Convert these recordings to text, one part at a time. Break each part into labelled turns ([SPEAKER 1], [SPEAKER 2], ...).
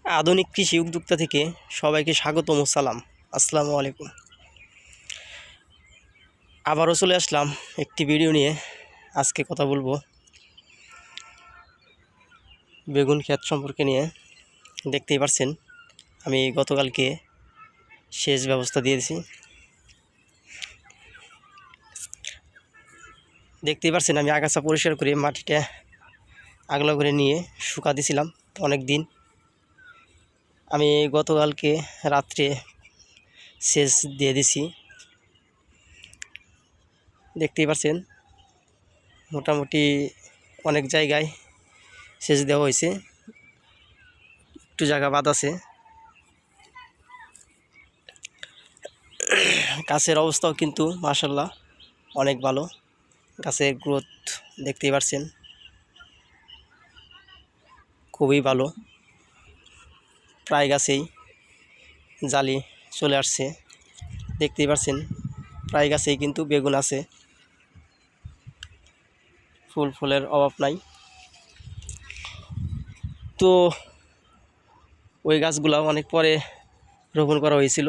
[SPEAKER 1] আধুনিক কৃষি উদ্যোক্তা থেকে সবাইকে স্বাগতম ও সালাম। আসসালামু আলাইকুম। আবারও চলে আসলাম একটি ভিডিও নিয়ে। আজকে কথা বলবো বেগুন ক্ষেত সম্পর্কে নিয়ে। দেখতেই পাচ্ছেন আমি গতকালকে সেচ ব্যবস্থা দিয়েছি। দেখতেই পাচ্ছেন আমি আগাছা পরিষ্কার করে মাটিটা আগলা করে নিয়ে শুকা দিয়েছিলাম অনেক দিন। আমি গতকালকে রাত্রে সেচ দিয়ে দিছি। দেখতেই পাচ্ছেন মোটামুটি অনেক জায়গায় সেচ দেওয়া হয়েছে, একটু জায়গা বাদ আছে। গাছের অবস্থাও কিন্তু মাশাআল্লাহ অনেক ভালো। গাছের গ্রোথ দেখতেই পাচ্ছেন খুবই ভালো। প্রায় গাছেই জালি চলে আসছে, দেখতেই পাচ্ছেন প্রায় গাছেই কিন্তু বেগুন আছে, ফুলের অভাব নাই। তো ওই গাছগুলো অনেক পরে রোপণ করা হয়েছিল,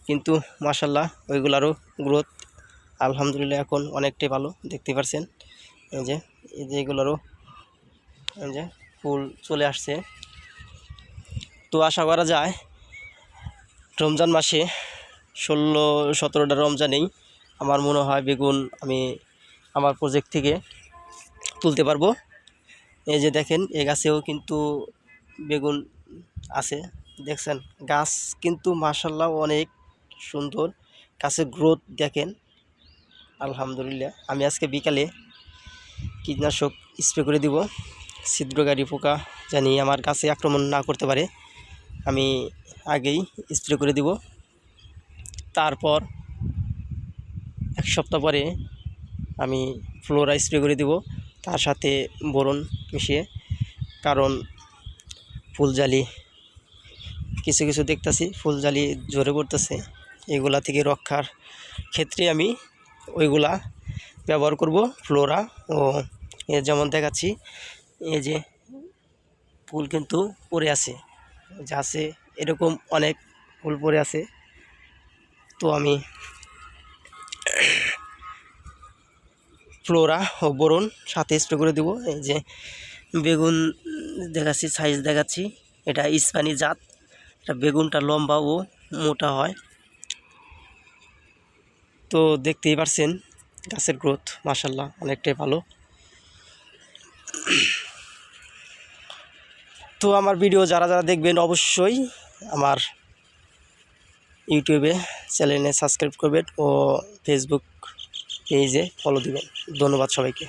[SPEAKER 1] কিন্তু মাশাআল্লাহ ওইগুলারও গ্রোথ আলহামদুলিল্লাহ এখন অনেকটাই ভালো। দেখতে পাচ্ছেন এই যে এগুলোরও এই যে ফুল চলে আসছে। তো আশা করা যায় রমজান মাসে 16-17টা রমজানেই আমার মনে হয় বেগুন আমি আমার প্রজেক্ট থেকে তুলতে পারবো। এই যে দেখেন এই গাছেও কিন্তু বেগুন আছে, দেখছেন গাছ কিন্তু মাশাআল্লাহ অনেক সুন্দর। গাছের গ্রোথ দেখেন আলহামদুলিল্লাহ। আমি আজকে বিকালে কীটনাশক স্প্রে করে দিব, ছিদ্রকারী পোকা জানি আমার গাছে আক্রমণ না করতে পারে, আমি আগেই স্প্রে করে দিব। তারপর এক সপ্তাহ পরে আমি ফ্লোরা স্প্রে করে দিব, তার সাথে বোরন মিশিয়ে। কারণ ফুলজালি কিছু কিছু দেখতেছি ফুলজালি ঝরে পড়তেছে, এগুলা থেকে রক্ষার ক্ষেত্রে আমি ওইগুলা ব্যবহার করব ফ্লোরা। ও যেমন দেখাচ্ছি এই যে ফুল কিন্তু পড়ে আছে, আছে এরকম অনেক ফুল পড়ে আছে। তো আমি ফ্লোরা ও বোরন সাথে স্প্রে করে দেব। এই যে বেগুন দেখাচ্ছি, সাইজ দেখাচ্ছি, এটা ইস্পানি জাত। এটা বেগুনটা লম্বা ও মোটা হয়। তো দেখতেই পারছেন গাছের গ্রোথ মাশাআল্লাহ অনেকটাই ভালো। তো আমার ভিডিও যারা যারা দেখবেন অবশ্যই আমার ইউটিউবে চ্যানেলে সাবস্ক্রাইব করবেন ও ফেসবুক পেজে ফলো দিবেন। ধন্যবাদ সবাইকে।